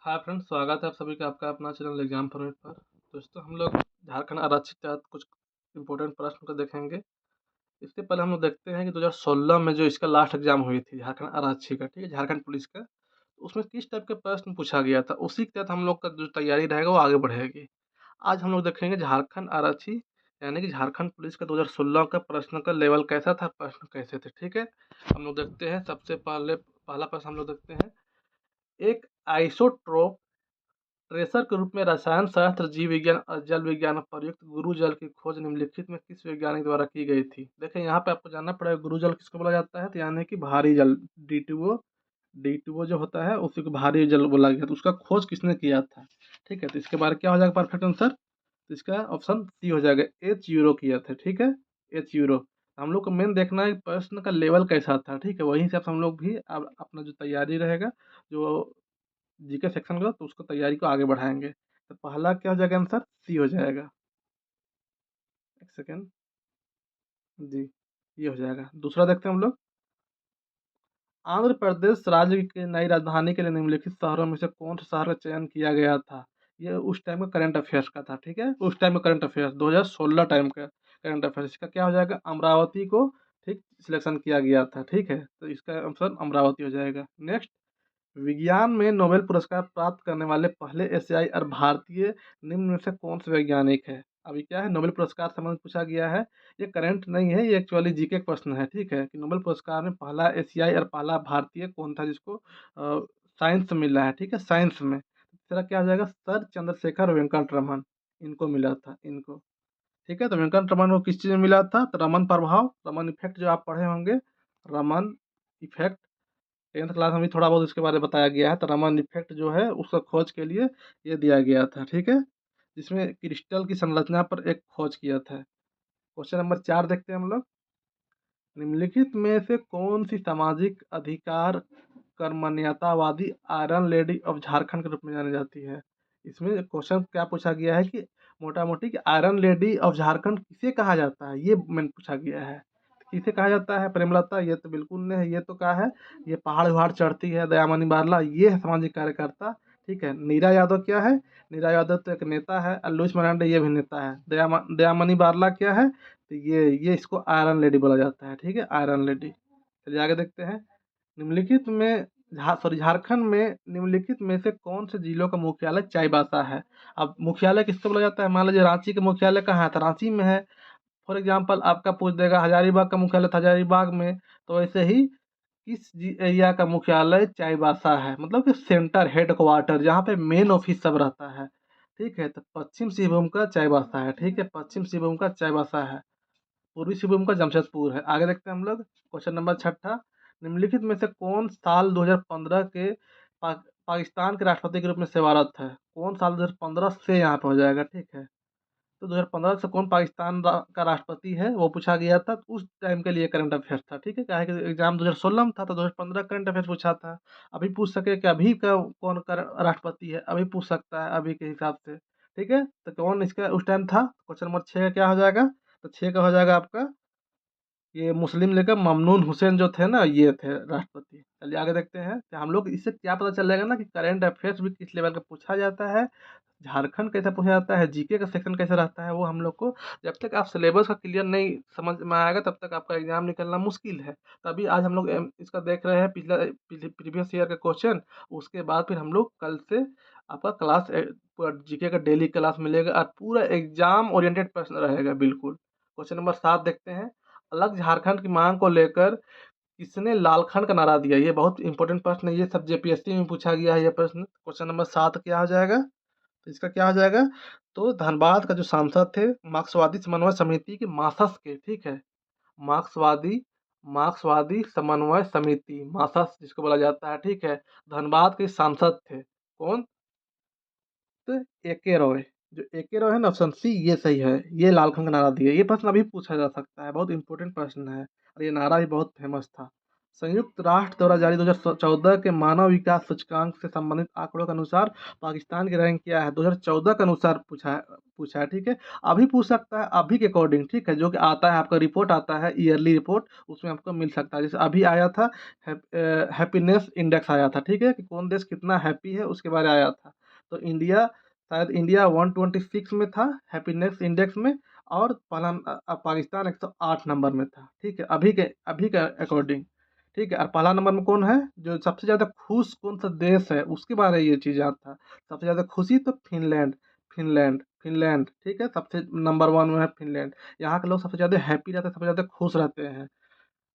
Hi friends, स्वागत है आप सभी का आपका अपना चैनल एग्जाम फॉर्मेट पर। दोस्तों, हम लोग झारखंड आरक्षित तहत कुछ इंपॉर्टेंट प्रश्न को देखेंगे। इससे पहले हम लोग देखते हैं कि 2016 में जो इसका लास्ट एग्जाम हुई थी झारखंड आरक्षी का, ठीक है, झारखंड पुलिस का, तो उसमें किस टाइप के प्रश्न पूछा गया था, उसी के तहत हम लोग का जो तैयारी रहेगा वो आगे बढ़ेगी। आज हम लोग देखेंगे झारखंड आरक्षी यानी कि झारखंड पुलिस का 2016 का प्रश्न का लेवल कैसा था, प्रश्न कैसे थे। ठीक है, हम लोग देखते हैं। सबसे पहले पहला प्रश्न हम लोग देखते हैं। एक आइसोट्रोप ट्रेसर के रूप में रसायन शास्त्र, जीव विज्ञान और जल विज्ञान में प्रयुक्त गुरु जल की खोज निम्नलिखित में किस वैज्ञानिक द्वारा की गई थी। देखिए, यहाँ पे आपको जानना पड़ेगा गुरु जल किसको बोला जाता है, तो यानी कि भारी जल, डी टू ओ जो होता है उसी को भारी जल बोला गया। तो उसका खोज किसने किया था। ठीक है, तो इसके बारे क्या हो जाएगा परफेक्ट आंसर, तो इसका ऑप्शन सी हो जाएगा, एच यूरो किया था। ठीक है, एच यूरो। हम लोग को मेन देखना है प्रश्न का लेवल कैसा था। ठीक है, वही हिसाब से हम लोग भी अब अपना जो तैयारी रहेगा, जो जीके सेक्शन का, तो उसको तैयारी को आगे बढ़ाएंगे। तो पहला क्या हो जाएगा आंसर, सी हो जाएगा। एक सेकेंड जी, ये हो जाएगा। दूसरा देखते हैं हम लोग। आंध्र प्रदेश राज्य की नई राजधानी के लिए निम्नलिखित शहरों में से कौन सा शहर का चयन किया गया था। ये उस टाइम का करंट अफेयर्स का था। ठीक है, उस टाइम का करंट अफेयर्स 2016 टाइम का करंट अफेयर्स। इसका क्या हो जाएगा, अमरावती को ठीक सिलेक्शन किया गया था। ठीक है, तो इसका ऑप्शन अमरावती हो जाएगा। नेक्स्ट, विज्ञान में नोबेल पुरस्कार प्राप्त करने वाले पहले एशियाई और भारतीय निम्न में से कौन से वैज्ञानिक है। अभी क्या है, नोबेल पुरस्कार संबंधित पूछा गया है। ये करंट नहीं है, ये एक्चुअली जीके प्रश्न है। ठीक है, कि नोबेल पुरस्कार में पहला एशियाई और पहला भारतीय कौन था जिसको साइंस में मिला है। ठीक है, साइंस में तीसरा क्या हो जाएगा, सर चंद्रशेखर वेंकट रमन, इनको मिला था, इनको। ठीक है, तो वेंकट रमन को किस चीज़ में मिला था, तो रमन प्रभाव, रमन इफेक्ट जो आप पढ़े होंगे, रमन इफेक्ट। 10th क्लास में भी थोड़ा बहुत इसके बारे में बताया गया है। तो रमन इफेक्ट जो है उसका खोज के लिए ये दिया गया था। ठीक है, जिसमें क्रिस्टल की संरचना पर एक खोज किया था। क्वेश्चन नंबर 4 देखते हैं हम लोग। निम्नलिखित में से कौन सी सामाजिक अधिकार कर्मण्यतावादी आयरन लेडी ऑफ झारखंड के रूप में जानी जाती है। इसमें क्वेश्चन क्या पूछा गया है कि मोटा मोटी कि आयरन लेडी ऑफ झारखंड किसे कहा जाता है, ये मैंने पूछा गया है। किसे कहा जाता है, प्रेमलता, ये तो बिल्कुल नहीं है। ये तो क्या है, ये पहाड़ उहाड़ चढ़ती है, दयामणि बारला, ये है सामाजिक कार्यकर्ता। ठीक है, नीरा यादव क्या है, नीरा यादव तो एक नेता है, और लुइस मरांडे ये भी नेता है। दयामणि बारला क्या है, तो ये इसको आयरन लेडी बोला जाता है। ठीक है, आयरन लेडी। चलिए आगे देखते हैं। निम्नलिखित में झारखंड में निम्नलिखित में से कौन से जिलों का मुख्यालय चाईबासा है। अब मुख्यालय किसको बोला जाता है, मान लीजिए रांची का मुख्यालय कहाँ है, तो रांची में है। फॉर एग्जाम्पल आपका पूछ देगा हजारीबाग का मुख्यालय था हजारीबाग में, तो वैसे ही किस एरिया का मुख्यालय चाईबासा है, मतलब कि सेंटर हेड क्वार्टर जहाँ पे मेन ऑफिस सब रहता है। ठीक है, तो पश्चिम सिंहभूम का चाईबासा है। ठीक है, पश्चिम सिंहभूम का चाईबासा है। पूर्वी सिंहभूम का जमशेदपुर है। आगे देखते हैं हम लोग। क्वेश्चन नंबर 6, निम्नलिखित में से कौन साल 2015 के पाकिस्तान के राष्ट्रपति के रूप में सेवारत है। कौन साल 2015 से यहाँ पे हो जाएगा। ठीक है, तो 2015 से कौन पाकिस्तान का राष्ट्रपति है वो पूछा गया था। तो उस टाइम के लिए करंट अफेयर्स था। ठीक है, क्या है कि एग्जाम 2016 में था, तो 2015 करंट अफेयर्स पूछा था। अभी पूछ सके कि अभी का कौन का राष्ट्रपति है, अभी पूछ सकता है अभी के हिसाब से। ठीक है, तो कौन इसका उस टाइम था। क्वेश्चन नंबर 6 क्या हो जाएगा, तो 6 का हो जाएगा आपका, ये मुस्लिम लीग का ममनून हुसैन जो थे ना, ये थे राष्ट्रपति। चलिए आगे देखते हैं कि हम लोग इससे क्या पता चलेगा ना कि करंट अफेयर्स भी किस लेवल का पूछा जाता है, झारखंड कैसे पूछा जाता है, जीके का सेक्शन कैसे रहता है, वो हम लोग को जब तक आप सिलेबस का क्लियर नहीं समझ में आएगा तब तक आपका एग्जाम निकलना मुश्किल है। तभी आज हम लोग इसका देख रहे हैं, पिछला प्रीवियस ईयर का क्वेश्चन। उसके बाद फिर हम लोग कल से आपका क्लास पूरा जीके का डेली क्लास मिलेगा और पूरा एग्जाम ओरिएंटेड प्रश्न रहेगा बिल्कुल। क्वेश्चन नंबर 7 देखते हैं। अलग झारखंड की मांग को लेकर किसने लालखंड का नारा दिया। ये बहुत इंपॉर्टेंट प्रश्न है, ये सब जेपीएससी में पूछा गया है ये प्रश्न। क्वेश्चन नंबर 7 क्या हो जाएगा, तो इसका क्या हो जाएगा, तो धनबाद का जो सांसद थे मार्क्सवादी समन्वय समिति के मासस के। ठीक है, मार्क्सवादी मार्क्सवादी समन्वय समिति, मासस जिसको बोला जाता है। ठीक है, धनबाद के सांसद थे कौन, तो एके रॉय। जो एके रॉय है ना, ऑप्शन सी ये सही है। ये लालखंड का नारा दिया। ये प्रश्न अभी पूछा जा सकता है, बहुत इंपॉर्टेंट प्रश्न है, और ये नारा भी बहुत फेमस था। संयुक्त राष्ट्र द्वारा जारी 2014 के मानव विकास सूचकांक से संबंधित आंकड़ों के अनुसार पाकिस्तान की रैंक क्या है? 2014 के अनुसार पूछा है, ठीक है। अभी पूछ सकता है, अभी के अकॉर्डिंग, ठीक है, जो कि आता है आपका रिपोर्ट आता है, ईयरली रिपोर्ट, उसमें आपको मिल सकता है। जैसे अभी आया था हैप्पीनेस इंडेक्स आया था, ठीक है, कि कौन देश कितना हैप्पी है उसके बारे में आया था। तो इंडिया, शायद इंडिया 126 में था हैप्पीनेस इंडेक्स में, और पाकिस्तान 108 नंबर में था, ठीक है, अभी के अकॉर्डिंग, ठीक है। और पहला नंबर में कौन है, जो सबसे ज़्यादा खुश कौन सा देश है उसके बारे में ये चीज़ आता है। सबसे ज़्यादा खुशी तो फिनलैंड, फिनलैंड, ठीक है, सबसे नंबर वन में है फिनलैंड। यहाँ के लोग सबसे ज़्यादा हैप्पी रहते हैं, सबसे ज़्यादा खुश रहते हैं।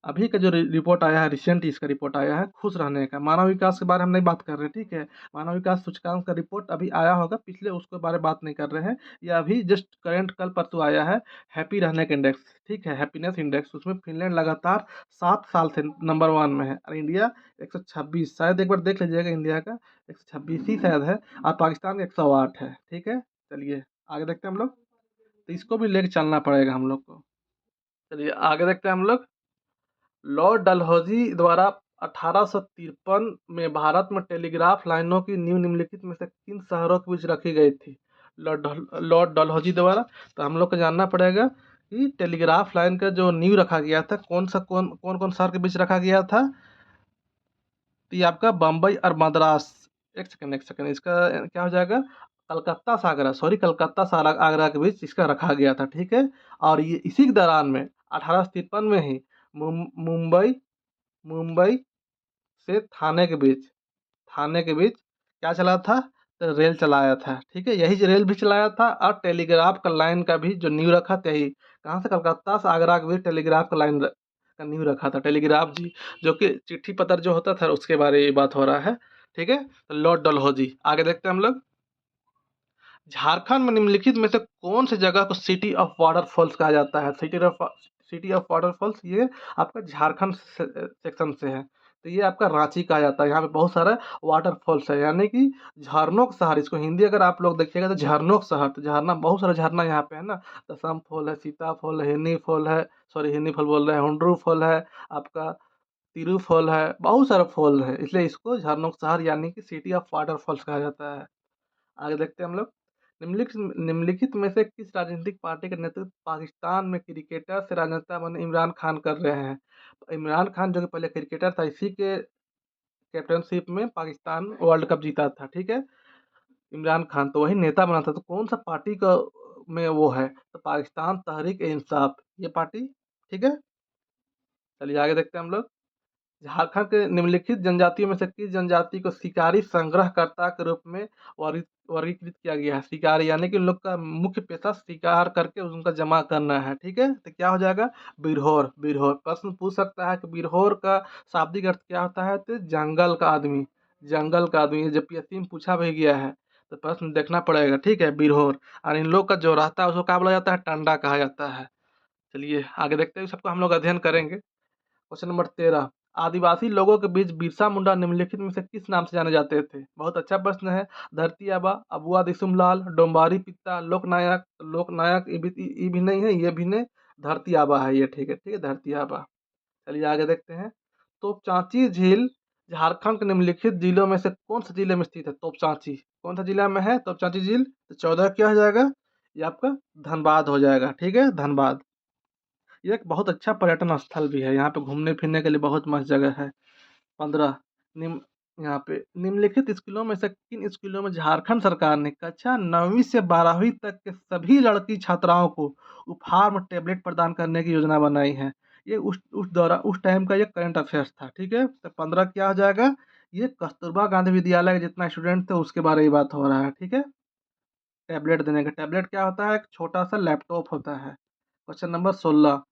अभी का जो रिपोर्ट आया है, रिसेंट इसका रिपोर्ट आया है खुश रहने का। मानव विकास के बारे में हम नहीं बात कर रहे, ठीक है। मानव विकास सूचकांक का रिपोर्ट अभी आया होगा, पिछले उसके बारे में बात नहीं कर रहे हैं। ये अभी जस्ट करंट कल परसों आया है, हैप्पी रहने का इंडेक्स, ठीक है, हैप्पीनेस इंडेक्स। उसमें फिनलैंड लगातार 7 साल से नंबर वन में है, और इंडिया 126, शायद एक बार देख लीजिएगा, इंडिया का 126 ही शायद है, और पाकिस्तान का 108 है, ठीक है। चलिए आगे देखते हैं हम लोग, तो इसको भी लेके चलना पड़ेगा हम लोग को। चलिए आगे देखते हैं हम लोग। लॉर्ड डलहौजी द्वारा 1853 में भारत में टेलीग्राफ लाइनों की नींव निम्नलिखित में से किन शहरों के बीच रखी गई थी? लॉर्ड डलहौजी द्वारा। तो हम लोग को जानना पड़ेगा कि टेलीग्राफ लाइन का जो नींव रखा गया था, कौन कौन शहर के बीच रखा गया था? तो ये आपका बम्बई और मद्रास, एक सेकंड, इसका क्या हो जाएगा? कलकत्ता से आगरा, सॉरी, कलकत्ता से आगरा के बीच इसका रखा गया था, ठीक है। और ये इसी के दौरान में 1853 में ही मुंबई मुंबई से थाने के बीच क्या चला था? तो रेल चलाया था, ठीक है, यही रेल भी चलाया था, और टेलीग्राफ का लाइन का भी जो नींव रखा था, यही कहाँ से? कलकत्ता से आगरा के बीच टेलीग्राफ का लाइन का नींव रखा था, टेलीग्राफ जी, जो कि चिट्ठी पत्र जो होता था उसके बारे में ये बात हो रहा है, ठीक है। तो लॉर्ड डलहौजी। आगे देखते हैं हम लोग। झारखंड में निम्नलिखित में से कौन सी जगह को सिटी ऑफ वाटरफॉल्स कहा जाता है? सिटी ऑफ वाटरफॉल्स, ये आपका झारखंड सेक्शन से है। तो ये आपका रांची कहा जाता है। यहाँ पे बहुत सारा वाटरफॉल्स है, यानी कि झरनों का शहर, इसको हिंदी अगर आप लोग देखिएगा तो झरनों का शहर। तो झरना, बहुत सारा झरना यहाँ पे है ना, दसम फॉल है, सीता फॉल है, हिन्नी फॉल है, सॉरी हिन्नी फॉल बोल रहे हैं, हुंड्रू फॉल है, आपका तिरु फॉल है, बहुत सारा फॉल है, इसलिए इसको झरनों का शहर यानी कि सिटी ऑफ वाटरफॉल्स कहा जाता है। आगे देखते हैं हम लोग। निम्नलिखित निम्नलिखित में से किस राजनीतिक पार्टी का नेतृत्व पाकिस्तान में क्रिकेटर से राजनेता बने इमरान खान कर रहे हैं? इमरान खान, जो कि पहले क्रिकेटर था, इसी के कैप्टनशिप में पाकिस्तान वर्ल्ड कप जीता था, ठीक है। इमरान खान तो वही नेता बना था। तो कौन सा पार्टी का में वो है? तो पाकिस्तान तहरीक ए इंसाफ, ये पार्टी, ठीक है। चलिए आगे देखते हैं हम लोग। झारखंड के निम्नलिखित जनजातियों में से किस जनजाति को शिकारी संग्रहकर्ता के रूप में वर्गीकृत किया गया है? शिकारी यानी कि उन लोग का मुख्य पेशा शिकार करके उनका जमा करना है, ठीक है। तो क्या हो जाएगा? बिरहोर। बिरहोर प्रश्न पूछ सकता है कि बिरहोर का शाब्दिक अर्थ क्या होता है? तो जंगल का आदमी, जंगल का आदमी। जब पीएससी में पूछा भी गया है तो प्रश्न देखना पड़ेगा, ठीक है, बिरहोर। और इन लोग का जो रहता है उसको क्या बोला जाता है? टंडा कहा जाता है। चलिए आगे देखते हैं, सबको हम लोग अध्ययन करेंगे। Question number 13। आदिवासी लोगों के बीच बिरसा मुंडा निम्नलिखित में से किस नाम से जाने जाते थे? बहुत अच्छा प्रश्न है। धरती आबा, अबुआ दिसुमलाल, डोम्बारी पिता, लोकनायक। लोकनायक ये भी नहीं है, ये भी नहीं, धरती आबा है ये, ठीक है, ठीक है, धरती आबा। चलिए आगे देखते हैं। तोपचांची झील झारखंड के निम्नलिखित जिलों में से कौन से जिले में स्थित है? तोपचांची कौन सा जिला में है? तोपचांची झील। तो 14 क्या हो जाएगा? ये आपका धनबाद हो जाएगा, ठीक है, धनबाद। ये एक बहुत अच्छा पर्यटन स्थल भी है, यहाँ पे घूमने फिरने के लिए बहुत मस्त जगह है। 15। निम्न यहाँ पे निम्नलिखित स्कूलों में से किन स्कूलों में झारखंड सरकार ने कक्षा 9वीं से 12वीं तक के सभी लड़की छात्राओं को उपहार में टैबलेट प्रदान करने की योजना बनाई है? ये उस टाइम का ये करंट अफेयर्स था, ठीक है। तो 15 क्या हो जाएगा? ये कस्तूरबा गांधी विद्यालय के जितना स्टूडेंट थे उसके बारे में बात हो रहा है, ठीक है। टैबलेट देने का, टैबलेट क्या होता है? एक छोटा सा लैपटॉप होता है। Question number 16।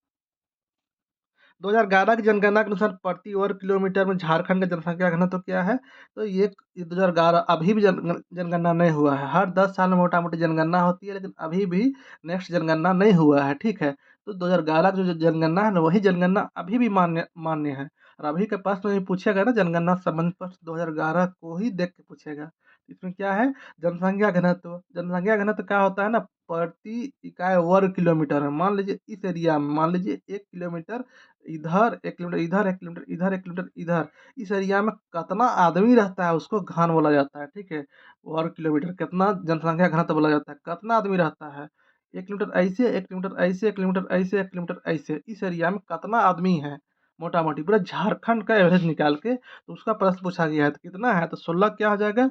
2011 की जनगणना के अनुसार प्रति वर्ग किलोमीटर में झारखंड का जनसंख्या घनत्व क्या है? तो ये 2011, अभी भी जनगणना नहीं हुआ है। हर 10 साल में मोटा मोटी जनगणना होती है, लेकिन अभी भी नेक्स्ट जनगणना नहीं हुआ है, ठीक है। तो 2011 की जो जनगणना है ना, वही जनगणना अभी भी मान्य मान्य है। और अभी के प्रश्न में पूछेगा ना, जनगणना संबंधित प्रश्न 2011 को ही देख के पूछेगा। इसमें क्या है? जनसंख्या घनत्व। जनसंख्या घनत्व क्या होता है ना, प्रति इकाई वर्ग किलोमीटर में। मान लीजिए इस एरिया में, मान लीजिए 1 किलोमीटर इधर 1 किलोमीटर, इधर 1 किलोमीटर, इधर 1 किलोमीटर, इधर। इस एरिया में कितना आदमी रहता है उसको घन बोला जाता है, ठीक है? वर्ग किलोमीटर कितना जनसंख्या घनत्व बोला जाता है, कितना आदमी रहता है। 1 किलोमीटर ऐसे, 1 किलोमीटर ऐसे, 1 किलोमीटर ऐसे, 1 किलोमीटर ऐसे। इस एरिया में कितना आदमी है मोटा-मोटी पूरा झारखंड का एवरेज निकाल के तो उसका प्रश्न पूछा गया है, तो कितना है? तो 16 क्या हो जाएगा?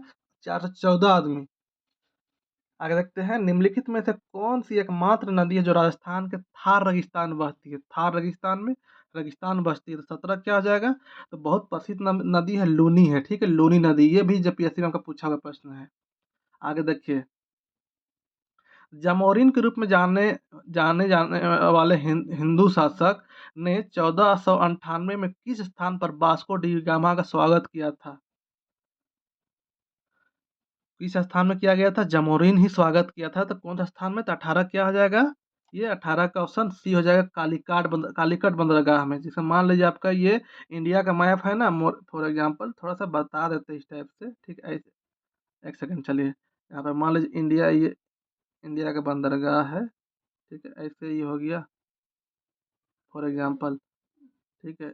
414 आदमी। आगे देखते हैं, निम्नलिखित में से कौन सी एकमात्र नदी है जो राजस्थान के थार रेगिस्तान में बहती है? थार रेगिस्तान में रेगिस्तान बसती है, तो 17 क्या हो जाएगा? तो बहुत प्रसिद्ध नदी है लूनी है, ठीक है? लूनी नदी, ये भी जब पीएससी में आपका पूछा हुआ प्रश्न है। आगे देखिए, जामोरिन के रूप में जाने जाने वाले हिंदू शासक ने 1498 में किस स्थान पर वास्को डी गामा का स्वागत किया था? किस स्थान में किया गया था? जमोरिन ही स्वागत किया था, तो कौन सा स्थान में? तो 18 क्या हो जाएगा? ये 18 का ऑप्शन सी हो जाएगा, कालीकट बंदरगाह में। जैसे मान लीजिए आपका ये इंडिया का मैप है ना, फॉर एग्जांपल थोड़ा सा बता देते हैं इस टाइप से, ठीक है? ऐसे एक सेकंड चलिए, यहाँ पर मान लीजिए इंडिया, ये इंडिया का बंदरगाह है, ठीक है? ऐसे ही हो गया फॉर एग्जांपल, ठीक है?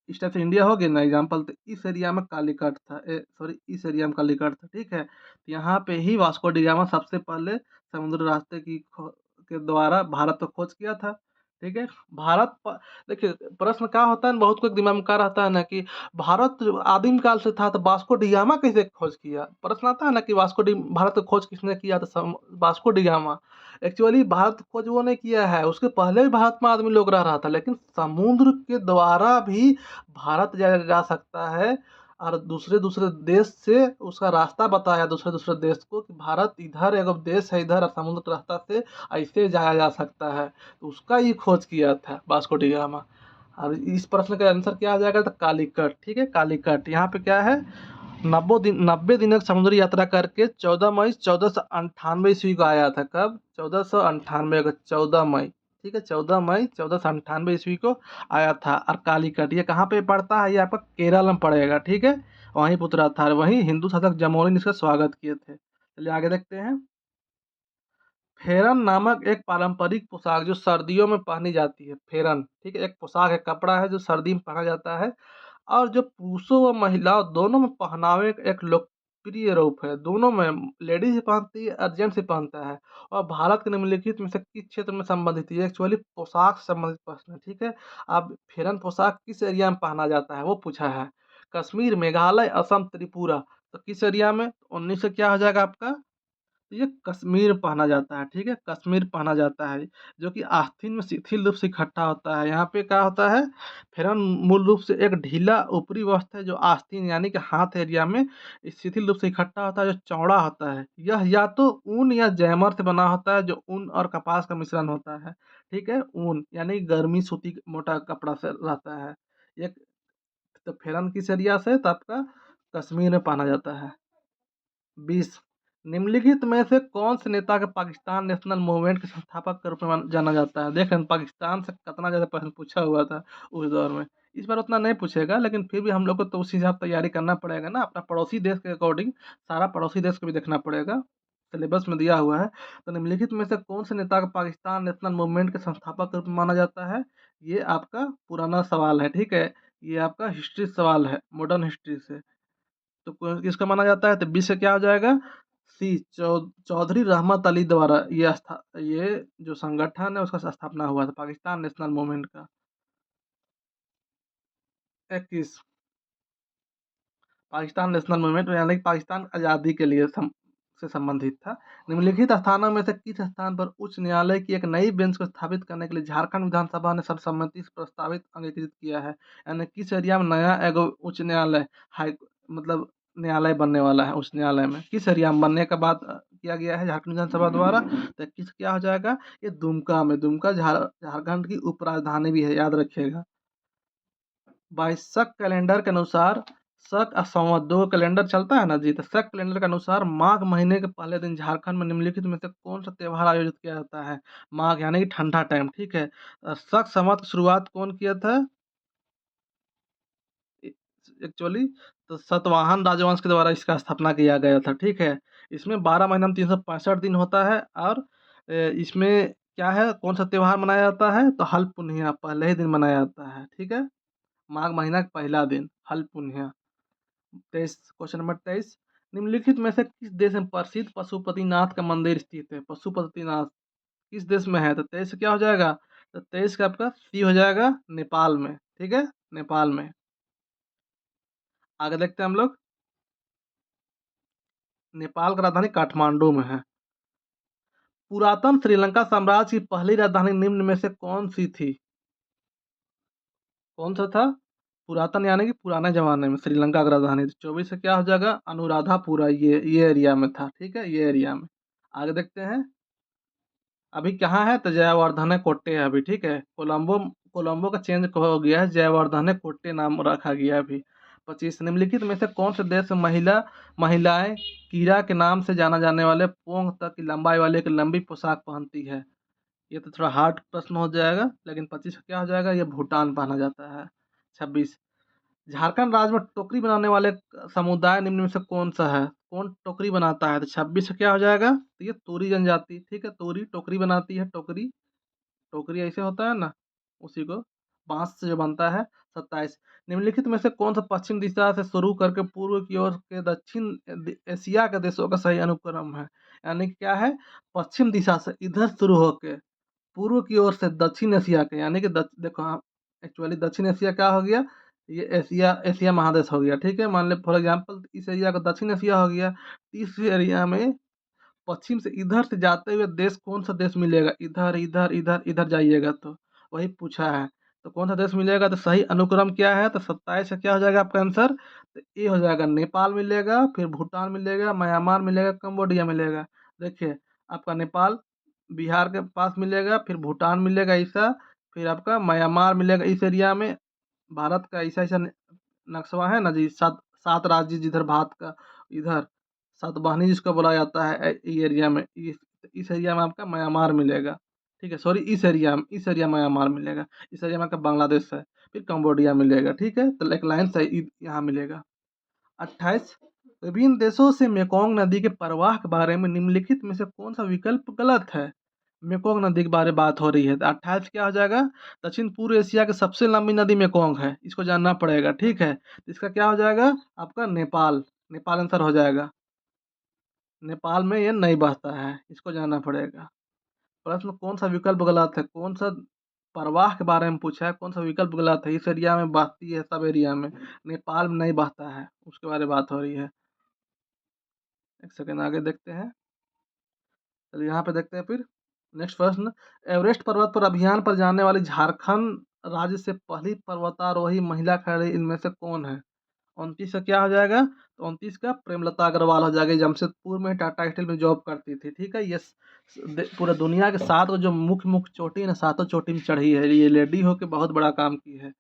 इस टाइप से इंडिया हो गया ना एग्जाम्पल, तो इस एरिया में कालीकट था, सॉरी इस एरिया में कालीकट था, ठीक है? तो यहाँ पे ही वास्को डी गामा सबसे पहले समुद्र रास्ते के द्वारा भारत को खोज किया था, ठीक है? देखिए प्रश्न क्या होता है ना, बहुत कोई दिमाग में क्या रहता है ना कि भारत आदिम काल से था तो वास्को डी गामा कैसे खोज किया? प्रश्न आता है ना कि भारत को खोज किसने किया? तो Vasco D gamma. Actually Bharat खोज वो नहीं किया है, उसके पहले भी भारत में आदमी लोग रह रहा था, लेकिन समुद्र के द्वारा भी भारत जाया जा सकता है, और दूसरे दूसरे देश से उसका रास्ता बताया दूसरे दूसरे देश को कि भारत इधर एगो देश है, इधर समुद्र के रास्ता से ऐसे जाया जा सकता है, तो उसका ही खोज किया था वास्को डी गामा। और इस प्रश्न का आंसर क्या आ जाएगा? तो कालीकट, ठीक है? कालीकट। यहाँ पे क्या है, 90 दिन की समुद्री यात्रा करके 14 मई 1498 ईस्वी को आया था। कब? 1498 को, 14 मई, ठीक है? 14 मई 1498 ईस्वी को आया था। और कालीकट ये कहाँ पे पड़ता है? ये आपका केरल में पड़ेगा, ठीक है? वहीं पे उतरा था, और वहीं हिंदू शासक जमोरिन इसका स्वागत किए थे। चलिए आगे देखते हैं। फेरन नामक एक पारंपरिक पोशाक जो सर्दियों में पहनी जाती है, फेरन, ठीक है? एक पोशाक है, कपड़ा है जो सर्दी में पहना जाता है, और जो पुरुषों व महिलाओं दोनों में पहनावे का एक लोकप्रिय रूप है। दोनों में लेडीज भी पहनती है और जेंट्स भी पहनता है, और भारत के निम्नलिखित में से किस क्षेत्र में संबंधित है? ये एक्चुअली पोशाक से संबंधित प्रश्न है, ठीक है? अब फेरन पोशाक किस एरिया में पहना जाता है वो पूछा है। कश्मीर, मेघालय, असम, त्रिपुरा। तो किस एरिया में? 19 से क्या हो जाएगा आपका? तो ये कश्मीर पहना जाता है, ठीक है? कश्मीर पहना जाता है, जो कि आस्तीन में शिथिल रूप से इकट्ठा होता है। यहाँ पे क्या होता है, फेरन मूल रूप से एक ढीला ऊपरी वस्त्र है जो आस्तीन यानी कि हाथ एरिया में शिथिल रूप से इकट्ठा होता है, जो चौड़ा होता है। यह या तो ऊन या जैमर से बना होता है, जो ऊन और कपास का मिश्रण होता है, ठीक है? ऊन यानी गर्मी सूती मोटा कपड़ा से रहता है। ये तो फेरन किस एरिया से? तो आपका कश्मीर में पहना जाता है। 20, निम्नलिखित में से कौन से नेता के पाकिस्तान नेशनल मूवमेंट के संस्थापक के रूप में जाना जाता है? देख रहे हैं पाकिस्तान से कितना ज़्यादा प्रश्न पूछा हुआ था उस दौर में। इस बार उतना नहीं पूछेगा, लेकिन फिर भी हम लोग को तो उसी हिसाब तैयारी करना पड़ेगा ना, अपना पड़ोसी देश के अकॉर्डिंग सारा पड़ोसी देश को भी देखना पड़ेगा। सिलेबस में दिया हुआ है। तो निम्नलिखित में से कौन से नेता को पाकिस्तान नेशनल मूवमेंट के संस्थापक के रूप में माना जाता है? ये आपका पुराना सवाल है, ठीक है? ये आपका हिस्ट्री सवाल है, मॉडर्न हिस्ट्री से। तो किसका माना जाता है? तो 20 से क्या हो जाएगा? सी, चौधरी रहमत अली द्वारा ये जो संगठन है उसका स्थापना हुआ था पाकिस्तान नेशनल मूवमेंट का। 21, पाकिस्तान नेशनल मूवमेंट यानी कि पाकिस्तान आज़ादी के लिए से संबंधित था। निम्नलिखित स्थानों में से किस स्थान पर उच्च न्यायालय की एक नई बेंच को स्थापित करने के लिए झारखंड विधानसभा ने सर्वसम्मति से प्रस्तावित अंगीकृत किया है? यानी किस एरिया में नया एगो उच्च न्यायालय, हाई मतलब न्यायालय बनने वाला है? उच्च न्यायालय में किस एरिया में बनने का बात किया गया है झारखंड विधानसभा द्वारा? तो क्या हो जाएगा? ये दुमका में। दुमका झारखंड की उपराजधानी भी है, याद रखिएगा। 22, शक कैलेंडर के अनुसार, शक और संवत दो कैलेंडर चलता है ना जी, तो शक कैलेंडर के अनुसार माघ महीने के पहले दिन झारखंड में निम्नलिखित में से कौन सा त्योहार आयोजित किया जाता है? माघ यानी कि ठंडा टाइम, ठीक है? शक संवत की शुरुआत कौन किया था? एक्चुअली तो सतवाहन राजवंश के द्वारा इसका स्थापना किया गया था, ठीक है? इसमें 12 महीना में 365 दिन होता है, और इसमें क्या है, कौन सा त्योहार मनाया जाता है, तो हल पुन्हिया पहले ही दिन मनाया जाता है, ठीक है। माघ महीना का पहला दिन हल पुन्हिया। 23, क्वेश्चन नंबर 23, निम्नलिखित में से किस देश में प्रसिद्ध पशुपतिनाथ का मंदिर स्थित है। पशुपतिनाथ किस देश में है, तो 23 क्या हो जाएगा, तो 23 का आपका सी हो जाएगा, नेपाल में, ठीक है, नेपाल में। आगे देखते हैं हम लोग। नेपाल का राजधानी काठमांडू में है। पुरातन श्रीलंका साम्राज्य की पहली राजधानी निम्न में से कौन सी थी। कौन सा था, पुरातन यानी कि पुराने जमाने में श्रीलंका का राजधानी थी। 24 से क्या हो जाएगा, अनुराधापुरा, ये एरिया में था, ठीक है, ये एरिया में। आगे देखते हैं। अभी कहाँ है, तो जयवर्धने कोट्टे है अभी, ठीक है। कोलंबो कोलंबो का चेंज हो गया है, जयवर्धने कोट्टे नाम रखा गया है अभी। 25, निम्नलिखित में से कौन से देश में महिलाएं कीरा के नाम से जाना जाने वाले पोंग तक की लंबाई वाले एक लंबी पोशाक पहनती है। ये तो थोड़ा हार्ड प्रश्न हो जाएगा, लेकिन 25 क्या हो जाएगा, ये भूटान पहना जाता है। 26, झारखंड राज्य में टोकरी बनाने वाले समुदाय निम्न में से कौन सा है। कौन टोकरी बनाता है, तो 26 से क्या हो जाएगा, तो ये तोरी जनजाति, ठीक है, तोरी टोकरी बनाती है, टोकरी। टोकरी ऐसे होता है ना, उसी को बांस से जो बनता है। 27, निम्नलिखित में से कौन सा पश्चिम दिशा से शुरू करके पूर्व की ओर के दक्षिण एशिया के देशों का सही अनुक्रम है। यानी कि क्या है, पश्चिम दिशा से इधर शुरू होके पूर्व की ओर से दक्षिण एशिया के, यानी कि देखो हाँ, एक्चुअली दक्षिण एशिया क्या हो गया, ये एशिया एशिया महादेश हो गया, ठीक है। मान ले फॉर एग्जांपल इस एरिया का दक्षिण एशिया हो गया। इस एरिया में पश्चिम से इधर से जाते हुए देश कौन सा देश मिलेगा, इधर इधर इधर इधर जाइएगा तो वही पूछा है। तो कौन सा देश मिलेगा, तो सही अनुक्रम क्या है, तो 27 से क्या हो जाएगा आपका आंसर, तो ए हो जाएगा, नेपाल मिलेगा, फिर भूटान मिलेगा, म्यांमार मिलेगा, कंबोडिया मिलेगा। देखिए, आपका नेपाल बिहार के पास मिलेगा, फिर भूटान मिलेगा ऐसा, फिर आपका म्यांमार मिलेगा इस एरिया में। भारत का ऐसा ऐसा नक्शा है ना जी, सात सात राज्य जिधर भारत का, इधर सातवाहनी जिसको बोला जाता है ये एरिया में, इस एरिया में आपका म्यांमार मिलेगा, ठीक है। सॉरी, इस एरिया में म्यांमार मिलेगा। इस एरिया में आपका बांग्लादेश है, फिर कंबोडिया मिलेगा, ठीक है। तो एक लाइन से यहाँ मिलेगा। 28, विभिन्न देशों से मेकोंग नदी के प्रवाह के बारे में निम्नलिखित में से कौन सा विकल्प गलत है। मेकोंग नदी के बारे में बात हो रही है, तो 28 क्या हो जाएगा, दक्षिण पूर्व एशिया की सबसे लंबी नदी मेकोंग है, इसको जानना पड़ेगा, ठीक है। तो इसका क्या हो जाएगा आपका, नेपाल। नेपाल आंसर हो जाएगा, नेपाल में ये नहीं बहता है, इसको जानना पड़ेगा। प्रश्न कौन सा विकल्प गलत है, कौन सा प्रवाह के बारे में पूछा है, कौन सा विकल्प गलत है। इस एरिया में बहती है, सब एरिया में, नेपाल में नहीं बहता है, उसके बारे में बात हो रही है। एक सेकेंड आगे देखते हैं। चलिए यहाँ पे देखते हैं फिर। नेक्स्ट प्रश्न, एवरेस्ट पर्वत पर अभियान पर जाने वाली झारखंड राज्य से पहली पर्वतारोही महिला खिलाड़ी इनमें से कौन है। 29 का क्या हो जाएगा, तो 29 का प्रेमलता अग्रवाल हो जाएगी, जमशेदपुर में टाटा स्टील में जॉब करती थी, ठीक है। ये पूरे दुनिया के 7 जो मुख्य मुख्य चोटी है ना, सातों चोटी में चढ़ी है, ये लेडी होके बहुत बड़ा काम की है।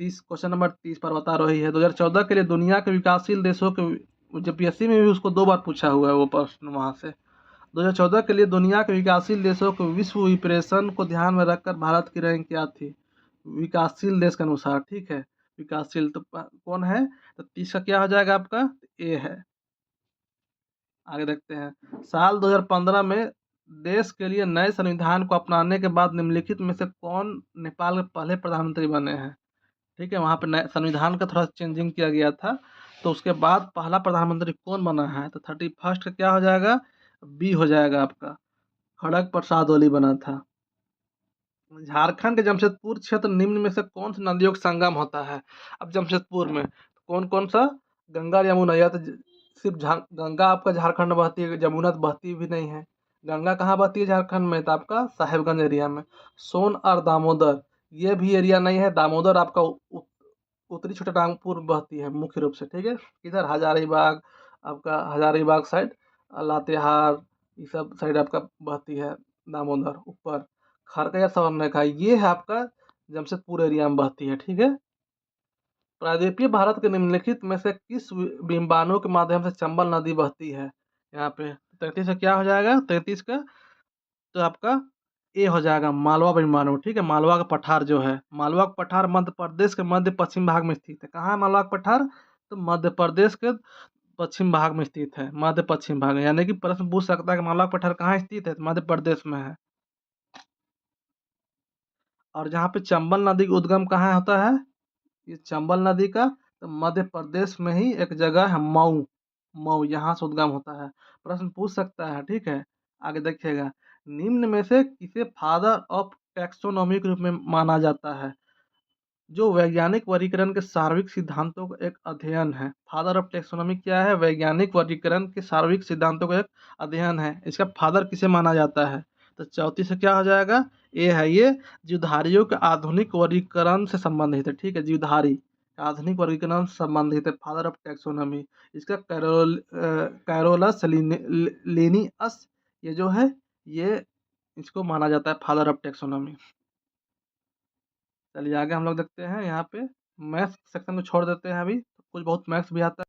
30, क्वेश्चन नंबर 30 पर्वतारोही है। 2014 के लिए दुनिया के विकासशील देशों के, जब पीएससी में भी उसको 2 बार पूछा हुआ है वो प्रश्न वहाँ से। 2014 के लिए दुनिया के विकासशील देशों के विश्व विप्रेशन को ध्यान में रखकर भारत की रैंक क्या थी, विकासशील देश के अनुसार, ठीक है। विकासशील तो कौन है, तो 30 का क्या हो जाएगा आपका, ए है। आगे देखते हैं। साल 2015 में देश के लिए नए संविधान को अपनाने के बाद निम्नलिखित में से कौन नेपाल के पहले प्रधानमंत्री बने हैं, ठीक है। वहाँ पे नए संविधान का थोड़ा चेंजिंग किया गया था, तो उसके बाद पहला प्रधानमंत्री कौन बना है, तो 31 का क्या हो जाएगा, बी हो जाएगा आपका, खड़ग प्रसाद ओली बना था। झारखंड के जमशेदपुर क्षेत्र निम्न में से कौन सी नदियों का संगम होता है। अब जमशेदपुर में कौन कौन सा, गंगा यमुना, या तो सिर्फ गंगा आपका झारखंड में बहती है, जमुना तो बहती भी नहीं है। गंगा कहाँ बहती है झारखंड में, तो आपका साहेबगंज एरिया में। सोन और दामोदर, ये भी एरिया नहीं है। दामोदर आपका उत्तरी छोटानागपुर में बहती है मुख्य रूप से, ठीक है। इधर हजारीबाग, आपका हजारीबाग साइड, लातेहार, ये सब साइड आपका बहती है दामोदर। ऊपर खरकैया समन्वय ये है आपका जमशेदपुर एरिया में बहती है, ठीक है। प्रायद्वीपीय भारत के निम्नलिखित में से किस बिंबाणु के माध्यम से चंबल नदी बहती है। यहाँ पे 33 का क्या हो जाएगा, 33 का तो आपका ए हो जाएगा, मालवा बिंबाणु, ठीक है। मालवा का पठार जो है, मालवा का पठार मध्य प्रदेश के मध्य पश्चिम भाग में स्थित है। कहाँ है मालवा का पठार, तो मध्य प्रदेश के पश्चिम भाग में स्थित है, मध्य पश्चिम भाग में। यानी कि प्रश्न पूछ सकता है कि मालवा का पठार कहाँ स्थित है, तो मध्य प्रदेश में है। और जहाँ पे चंबल नदी का उद्गम कहाँ होता है, ये चंबल नदी का, तो मध्य प्रदेश में ही एक जगह है मऊ, मऊ यहाँ से उद्गम होता है। प्रश्न पूछ सकता है, ठीक है। आगे देखिएगा, निम्न में से किसे फादर ऑफ टैक्सोनॉमी के रूप में माना जाता है, जो वैज्ञानिक वर्गीकरण के सार्वत्रिक सिद्धांतों का एक अध्ययन है। फादर ऑफ टैक्सोनॉमी क्या है, वैज्ञानिक वर्गीकरण के सार्वत्रिक सिद्धांतों का एक अध्ययन है। इसका फादर किसे माना जाता है, तो 34 से क्या हो जाएगा, ए है ये, जीवधारियों के आधुनिक वर्गीकरण से संबंधित है, ठीक है। जीवधारी आधुनिक वर्गीकरण से संबंधित है, फादर ऑफ टैक्सोनॉमी। इसका कैरोलस लिनियस, ये जो है, ये इसको माना जाता है फादर ऑफ टैक्सोनॉमी। चलिए आगे हम लोग देखते हैं, यहाँ पे मैथ्स सेक्शन को छोड़ देते हैं अभी, कुछ बहुत मैथ्स भी आता है,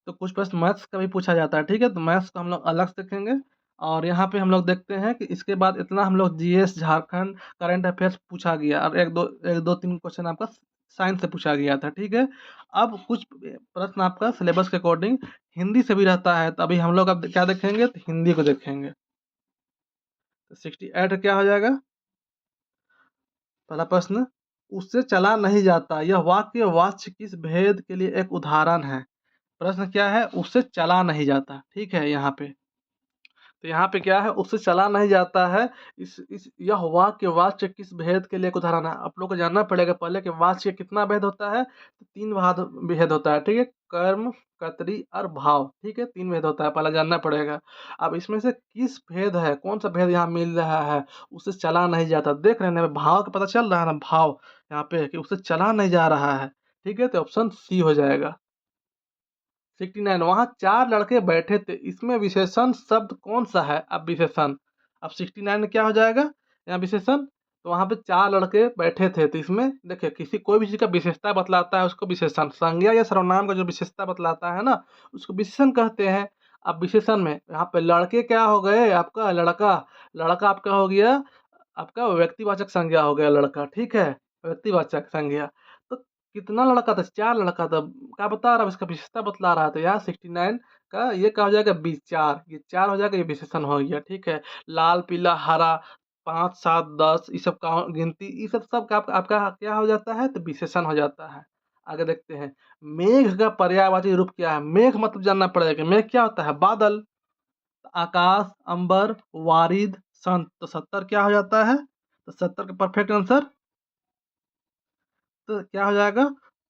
तो कुछ प्रश्न मैथ्स का भी पूछा जाता है, ठीक है। तो मैथ्स को हम लोग अलग से देखेंगे। और यहाँ पे हम लोग देखते हैं कि इसके बाद इतना हम लोग जीएस झारखंड करंट अफेयर्स पूछा गया, और एक दो तीन क्वेश्चन आपका साइंस से पूछा गया था, ठीक है। अब कुछ प्रश्न आपका सिलेबस के अकॉर्डिंग हिंदी से भी रहता है, तो अभी हम लोग अब क्या देखेंगे, तो हिंदी को देखेंगे। तो 68 क्या हो जाएगा, पहला प्रश्न, उससे चला नहीं जाता यह वाक्य वाच्य किस भेद के लिए एक उदाहरण है। प्रश्न क्या है, उससे चला नहीं जाता, ठीक है। यहाँ पे तो यहाँ पे क्या है, उससे चला नहीं जाता है, इस यह वाक्य वाच्य किस भेद के लिए एक उदाहरण है। आप लोग को जानना पड़ेगा पहले कि वाच्य कितना भेद होता है, तो तीन भेद होता है, ठीक है। कर्म, कर्तरी और भाव, ठीक है, तीन भेद होता है, पहले जानना पड़ेगा। अब इसमें से किस भेद है, कौन सा भेद यहाँ मिल रहा है, उससे चला नहीं जाता, देख रहे हैं भाव का पता चल रहा है ना, भाव यहाँ पे कि उससे चला नहीं जा रहा है, ठीक है। तो ऑप्शन सी हो जाएगा। 69, वहां चार लड़के बैठे थे, इसमें विशेषण शब्द कौन सा है, अब विशेषण, अब 69 में क्या हो जाएगा, यहाँ विशेषण, तो वहां पे चार लड़के बैठे थे, तो इसमें देखिए किसी कोई भी चीज का विशेषता बतलाता है उसको विशेषण, संज्ञा या सर्वनाम का जो विशेषता बतलाता है ना, उसको विशेषण कहते हैं। अब विशेषण में यहाँ पे लड़के क्या हो गए, आपका लड़का, लड़का आपका हो गया, आपका व्यक्तिवाचक संज्ञा हो गया लड़का, ठीक है, व्यक्तिवाचक संज्ञा। तो कितना लड़का था, चार लड़का था, क्या बता रहा है, इसका विशेषता बतला रहा था। यहाँ 69 का ये क्या हो जाएगा, विचार, ये चार हो जाएगा, ये विशेषण हो गया, ठीक है। लाल, पीला, हरा, 5, 7, 10, ये सब का गिनती, ये सब का आपका क्या हो जाता है, तो विशेषण हो जाता है। आगे देखते हैं, मेघ का पर्यायवाची रूप क्या है। मेघ मतलब जानना पड़ेगा, मेघ क्या होता है, बादल, आकाश, अंबर, वारिद, संत, तो 70 क्या हो जाता है, तो 70 का परफेक्ट आंसर तो क्या हो जाएगा,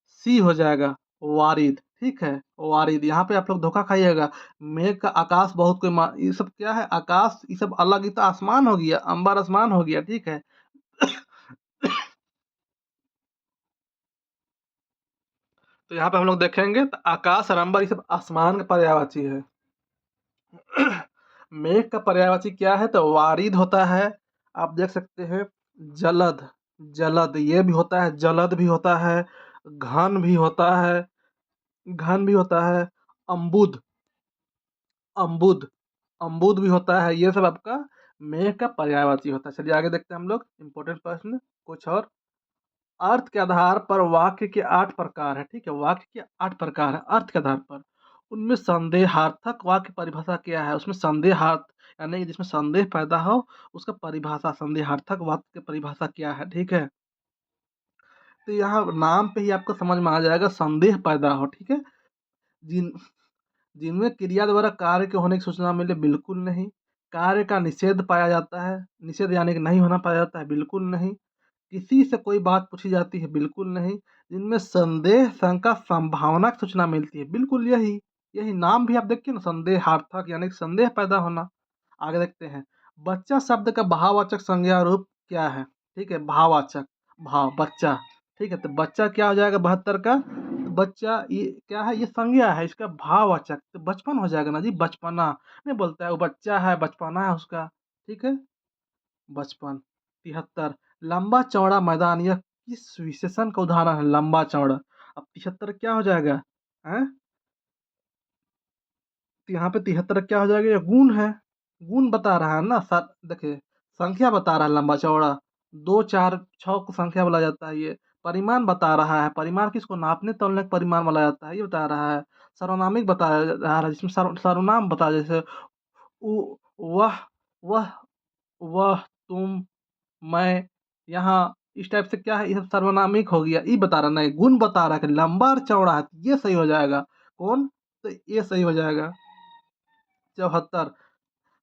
सी हो जाएगा, वारिद, ठीक है। वारिद, यहाँ पे आप लोग धोखा खाइएगा, मेघ का आकाश बहुत कोई ये सब क्या है, आकाश ये सब अलग, ही तो आसमान हो गया, अंबर आसमान हो गया, ठीक है। तो यहाँ पे हम लोग देखेंगे तो आकाश और अंबर ये सब आसमान का पर्यायवाची है। मेघ का पर्यायवाची क्या है, तो वारिद होता है। आप देख सकते हैं, जलद, जलद ये भी होता है, जलद भी होता है, घन भी होता है, घन भी होता है, अम्बुद, अम्बुद, अम्बुद भी होता है, ये सब आपका मेघ का पर्यायवाची होता है। चलिए आगे देखते हैं हम लोग इम्पोर्टेंट प्रश्न कुछ और। अर्थ के आधार पर वाक्य के 8 प्रकार है, ठीक है, वाक्य के 8 प्रकार है अर्थ के आधार पर। उनमें संदेहार्थक वाक्य परिभाषा क्या है, उसमें संदेहार्थ यानी जिसमें संदेह पैदा हो, उसका परिभाषा, संदेहार्थक वाक्य की परिभाषा क्या है, ठीक है। तो यहाँ नाम पे ही आपको समझ में आ जाएगा, संदेह पैदा हो, ठीक है। जिन जिनमें क्रिया द्वारा कार्य के होने की सूचना मिले, बिल्कुल नहीं। कार्य का निषेध पाया जाता है, निषेध यानी कि नहीं होना पाया जाता है, बिल्कुल नहीं। किसी से कोई बात पूछी जाती है, बिल्कुल नहीं। जिनमें संदेह, शंका, संभावना की सूचना मिलती है, बिल्कुल यही, यही नाम भी आप देखिए ना, संदेहार्थक यानी कि संदेह पैदा होना। आगे देखते हैं, बच्चा शब्द का भाववाचक संज्ञा रूप क्या है, ठीक है, भाववाचक, भाव, बच्चा, ठीक है। तो बच्चा क्या हो जाएगा 72 का, तो बच्चा ये क्या है, ये संज्ञा है, इसका भाववाचक तो बचपन हो जाएगा ना जी, बचपना नहीं बोलता है, वो बच्चा है, बचपना है उसका, ठीक है, बचपन। 73, लंबा चौड़ा मैदान, यह किस विशेषण का उदाहरण है, लंबा चौड़ा। अब 73 क्या हो जाएगा, है, तो यहाँ पे 73 क्या हो जाएगा, ये गुण है, गुण बता रहा है ना सर, देखिए संख्या बता रहा है, लंबा चौड़ा, 2, 4, 6 को संख्या बोला जाता है। ये परिमाण बता रहा है, परिमाण किसको नापने तोलने का परिमाण बोला जाता है, ये बता रहा है। सर्वनामिक बता रहा है, जिसमें सर्वनाम बता, जैसे वह, वह, वह, तुम, मैं, यहाँ, इस टाइप से क्या है, ये सब सर्वनामिक हो गया। ये बता रहा नहीं, गुण बता रहा है कि लंबा और चौड़ा है, तो ये सही हो जाएगा। कौन? तो ये सही हो जाएगा। 74,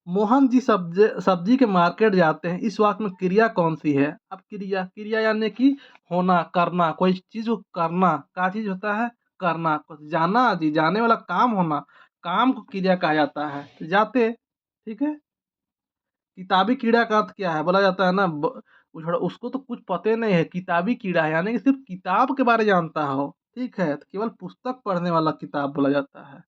मोहन जी सब्जी सब्जी के मार्केट जाते हैं, इस वाक्य में क्रिया कौन सी है? अब क्रिया, क्रिया यानी कि होना, करना, कोई चीज को करना, क्या चीज होता है? करना, कुछ जाना जी, जाने वाला काम होना, काम को क्रिया कहा जाता है। तो जाते, ठीक है। किताबी कीड़ा का अर्थ क्या है? बोला जाता है ना उसको तो कुछ पता ही नहीं है, किताबी कीड़ा है यानी कि सिर्फ किताब के बारे जानता हो, ठीक है, तो केवल पुस्तक पढ़ने वाला किताब बोला जाता है।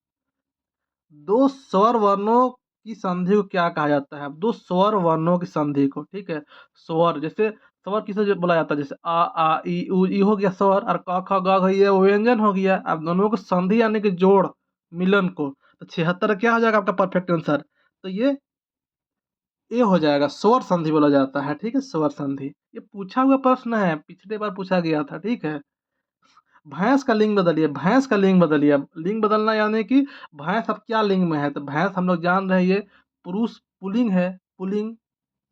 दो स्वर वर्णों की संधि को क्या कहा जाता है? दो स्वर वर्णों की संधि को, ठीक है। स्वर, जैसे स्वर किसे जो बोला जाता है? जैसे आ ई उ ई हो गया स्वर, और क ख ग घ ये व्यंजन हो गया। अब दोनों को संधि यानी कि जोड़, मिलन को, तो 76 क्या हो जाएगा आपका परफेक्ट आंसर? तो ये हो जाएगा, स्वर संधि बोला जाता है, ठीक है, स्वर संधि। ये पूछा हुआ प्रश्न है, पिछले बार पूछा गया था, ठीक है। भैंस का लिंग बदलिए, भैंस का लिंग बदलिए। अब लिंग बदलना यानी कि भैंस अब क्या लिंग में है? तो भैंस हम लोग जान रहे हैं ये पुरुष पुल्लिंग है, पुल्लिंग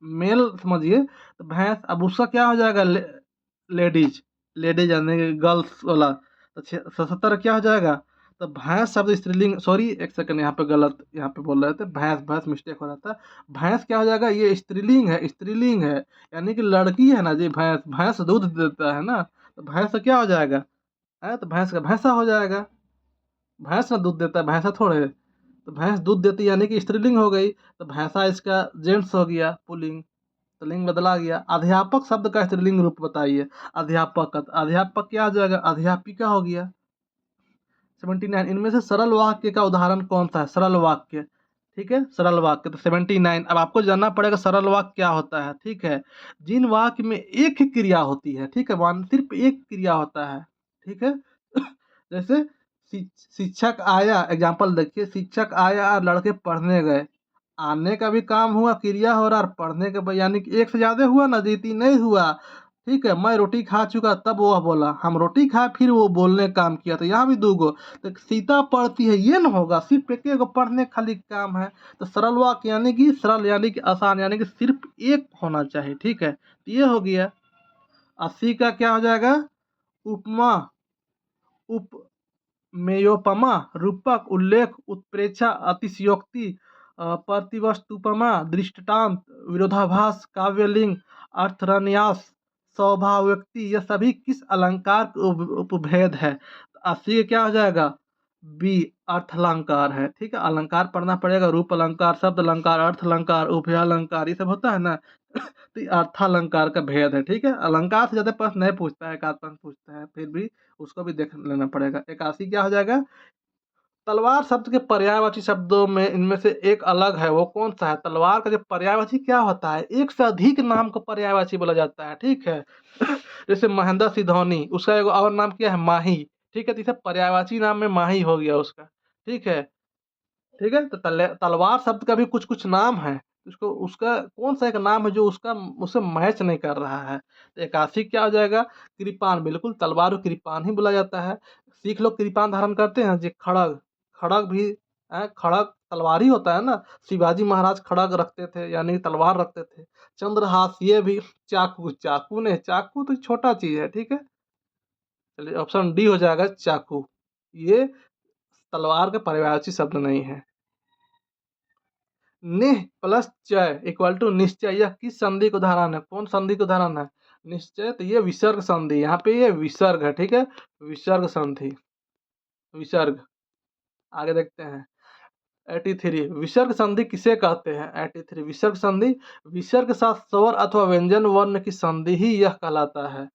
मेल समझिए। तो भैंस, अब उसका क्या हो जाएगा? लेडीज, लेडीज यानी कि गर्ल्स वाला। तो 77 क्या हो जाएगा? तो भैंस शब्द स्त्रीलिंग, सॉरी एक सेकंड, यहाँ पे गलत, यहाँ पे बोल रहे थे भैंस, भैंस मिस्टेक हो रहा था। भैंस क्या हो जाएगा? ये स्त्रीलिंग है, स्त्रीलिंग है, यानी कि लड़की है ना जी। भैंस, भैंस दूध देता है ना, तो भैंस का क्या हो जाएगा? है, तो भैंस का भैंसा हो जाएगा। भैंस ना दूध देता है, भैंसा थोड़े। तो भैंस दूध देती है यानी कि स्त्रीलिंग हो गई। तो भैंसा इसका जेंट्स हो गया, पुल्लिंग, तो लिंग बदला गया। अध्यापक शब्द का स्त्रीलिंग रूप बताइए। अध्यापक का, तो अध्यापक क्या हो जाएगा? अध्यापिका हो गया। 79, इनमें से सरल वाक्य का उदाहरण कौन सा है? सरल वाक्य, ठीक है, सरल वाक्य। तो 79, अब आपको जानना पड़ेगा सरल वाक्य क्या होता है, ठीक है। जिन वाक्य में एक ही क्रिया होती है, ठीक है, वन सिर्फ एक क्रिया होता है, ठीक है। जैसे शिक्षक आया, एग्जाम्पल देखिए, शिक्षक आया और लड़के पढ़ने गए। आने का भी काम हुआ, क्रिया हो रहा, और पढ़ने का यानी कि एक से ज्यादा हुआ ना, जीती नहीं हुआ, ठीक है। मैं रोटी खा चुका, तब वह बोला हम रोटी खाए, फिर वो बोलने का काम किया, तो यहाँ भी दो गो। तो सीता पढ़ती है, ये ना होगा, सिर्फ एक एक पढ़ने खाली काम है। तो सरल वाक्य यानी कि सरल यानी कि आसान, यानी कि सिर्फ एक होना चाहिए, ठीक है, तो ये हो गया। 80 का क्या हो जाएगा? उपमा, उप मेयोपमा, रूपक, उल्लेख, उत्प्रेक्षा, अतिशयोक्ति, प्रतिवस्तुपमा, दृष्टांत, विरोधाभास, काव्यलिंग, अर्थरन्यास, स्वभावव्यक्ति, ये सभी किस अलंकार के उपभेद है? तो 80 क्या हो जाएगा? बी, अर्थालंकार है, ठीक है। अलंकार पढ़ना पड़ेगा, रूप अलंकार, शब्द अलंकार, अर्थ अलंकार, उभय अलंकार, ये सब होता है ना। तो ये अर्थालंकार का भेद है, ठीक है। अलंकार से ज्यादा प्रश्न नहीं पूछता है, एक आध प्रश्न पूछता है, फिर भी उसको भी देख लेना पड़ेगा। 81 क्या हो जाएगा? तलवार शब्द के पर्यायवाची शब्दों में इनमें से एक अलग है, वो कौन सा है? तलवार का जो पर्यायवाची क्या होता है? एक से अधिक नाम को पर्यायवाची बोला जाता है, ठीक है। जैसे महेंद्र सिंह धोनी, उसका एक और नाम क्या है? माही, ठीक है। तो इसे पर्यायवाची नाम में माही हो गया उसका, ठीक है। ठीक है, तो तलवार शब्द का भी कुछ कुछ नाम है, उसको उसका कौन सा एक नाम है जो उसका उससे मैच नहीं कर रहा है? तो 81 क्या हो जाएगा? कृपान, बिल्कुल, तलवार को कृपान ही बोला जाता है। सिख लोग कृपान धारण करते हैं जी। खड़ग, खड़ग भी खड़ग तलवार ही होता है ना। शिवाजी महाराज खड़ग रखते थे, यानी कि तलवार रखते थे। चंद्रहास, ये भी चाकू, चाकू ने, चाकू तो छोटा चीज है, ठीक है। चलिए ऑप्शन डी हो जाएगा, चाकू। ये तलवार का पर्यायवाची शब्द नहीं है। निह प्लस चय इक्वल टू निश्चय, यह किस संधि का उदाहरण है? कौन संधि का उदाहरण है? निश्चय, तो ये विसर्ग संधि, यहाँ पे ये विसर्ग है, ठीक है, विसर्ग संधि, विसर्ग। आगे देखते हैं। 83, विसर्ग संधि किसे कहते हैं? 83, विसर्ग संधि, विसर्ग के साथ स्वर अथवा व्यंजन वर्ण की संधि ही यह कहलाता है।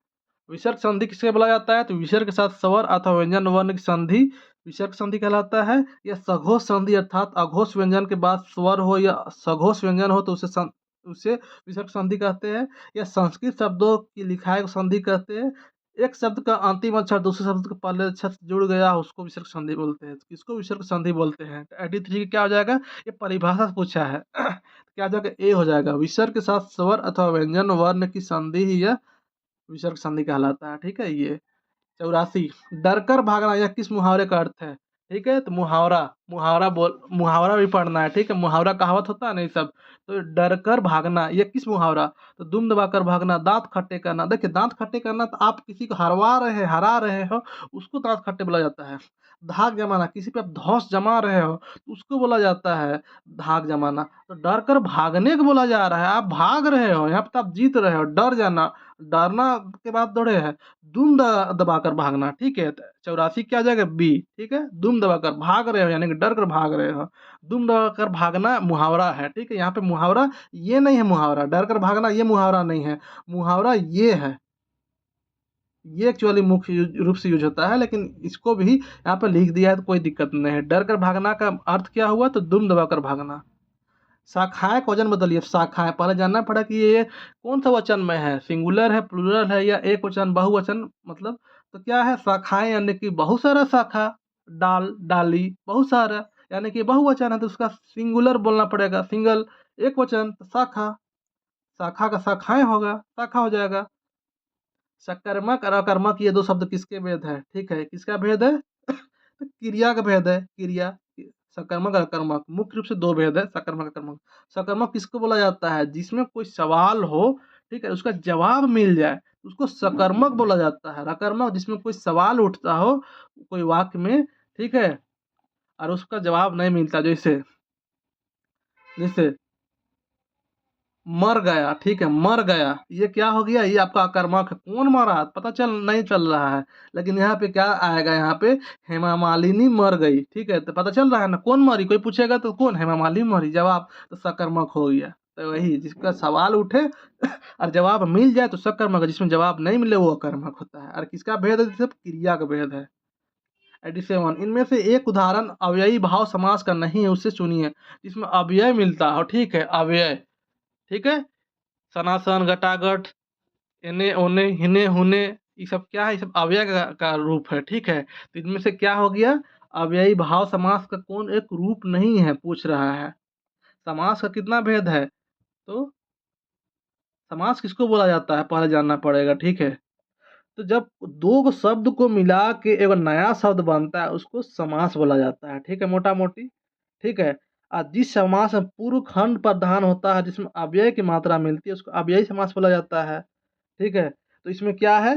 विसर्ग संधि किसके बोला जाता है? तो विसर्ग के साथ स्वर अथवा व्यंजन वर्ण की संधि विसर्ग संधि कहलाता है। यह सघोष संधि, अर्थात अघोष व्यंजन के बाद स्वर हो या सघोष व्यंजन हो तो उसे विसर्ग संधि कहते हैं। यह संस्कृत शब्दों की लिखाई को संधि कहते हैं। एक शब्द का अंतिम अक्षर दूसरे शब्द के पहले अक्षर से जुड़ गया, उसको विसर्ग संधि बोलते हैं। किसको विसर्ग संधि बोलते हैं? 83 क्या हो जाएगा? ये परिभाषा से पूछा है। क्या हो जाएगा? ए हो जाएगा, विसर्ग के साथ स्वर अथवा व्यंजन वर्ण की संधि ही यह विसर्ग संधि कहलाता है, ठीक है। ये 84, डरकर भागना, यह किस मुहावरे का अर्थ है? ठीक है। तो मुहावरा, मुहावरा भी पढ़ना है, ठीक है। मुहावरा कहावत होता है ना ये सब। तो डर कर भागना, ये किस मुहावरा? तो दुम दबाकर भागना, दांत खट्टे करना। देखिए दांत खट्टे करना तो आप किसी को हरा रहे हो, उसको दांत खट्टे बोला जाता है। धाक जमाना, किसी पे आप धौंस जमा रहे हो तो उसको बोला जाता है धाक जमाना। तो डर कर भागने को बोला जा रहा है, आप भाग रहे हो, यहाँ पे तो आप जीत रहे हो। डर जाना, डरना के बाद दौड़े है। दबाकर भागना, ठीक है। 84 क्या आ जाएगा? बी, ठीक है। दुम दबाकर भाग रहे हो यानी कि डर कर भाग रहे हो। दुम दबाकर भागना मुहावरा है, ठीक है। यहाँ पे मुहावरा ये नहीं है, मुहावरा डर कर भागना ये मुहावरा नहीं है, मुहावरा ये है। ये एक्चुअली मुख्य रूप से यूज होता है, लेकिन इसको भी यहाँ पे लिख दिया है तो कोई दिक्कत नहीं है। डर कर भागना का अर्थ क्या हुआ? तो दुम दबाकर भागना। शाखाएं का वजन बदलिए। शाखाएं पहले जानना पड़ा कि ये कौन सा वचन में है, सिंगुलर है, प्लूरल है, या एक वचन बहुवचन, मतलब तो क्या है? शाखाएं यानी कि बहुत सारा शाखा, डाली बहुत सारा, यानी कि बहुवचन है तो उसका सिंगुलर बोलना पड़ेगा, सिंगल। एक वचन तो शाखा, शाखा का शाखाएं होगा, शाखा हो जाएगा। सकर्मक और अकर्मक ये दो शब्द किसके भेद है? ठीक है, किसका भेद है? तो क्रिया का भेद है, क्रिया। सकर्मक और अकर्मक मुख्य रूप से दो भेद है, सकर्मक अकर्मक। सकर्मक किसको बोला जाता है? जिसमें कोई सवाल हो, ठीक है, उसका जवाब मिल जाए, उसको सकर्मक बोला जाता है। अकर्मक जिसमें कोई सवाल उठता हो कोई वाक्य में, ठीक है, और उसका जवाब नहीं मिलता, जैसे जैसे मर गया, ठीक है, मर गया, ये क्या हो गया? ये आपका आक्रामक है। कौन मरा? पता चल नहीं चल रहा है, लेकिन यहाँ पे क्या आएगा? यहाँ पे हेमा मालिनी मर गई, ठीक है, तो पता चल रहा है ना कौन मरी। कोई पूछेगा तो कौन? हेमा मालिनी मरी, जवाब तो सकर्मक हो गया। तो वही जिसका सवाल उठे और जवाब मिल जाए तो सकर्मक है, जिसमें जवाब नहीं मिले वो अकर्मक होता है। और किसका भेद है? सिर्फ क्रिया का भेद है। 87 इनमें से एक उदाहरण अव्ययी भाव समास का नहीं है, उससे चुनिए जिसमें अव्यय मिलता हो, ठीक है, अव्यय, ठीक है। सनासन, घटाघट, एने ओने, हिने हुने, ये सब क्या है? ये सब अव्यय का रूप है, ठीक है। तो इनमें से क्या हो गया? अव्ययी भाव समास का कौन एक रूप नहीं है, पूछ रहा है। समास का कितना भेद है? तो समास किसको बोला जाता है पहले जानना पड़ेगा, ठीक है। तो जब दो शब्द को मिला के एक नया शब्द बनता है उसको समास बोला जाता है, ठीक है, मोटा मोटी, ठीक है। और जिस समास में पूर्व खंड प्रधान होता है, जिसमें अव्यय की मात्रा मिलती है, उसको अव्ययी समास बोला जाता है, ठीक है। तो इसमें क्या है?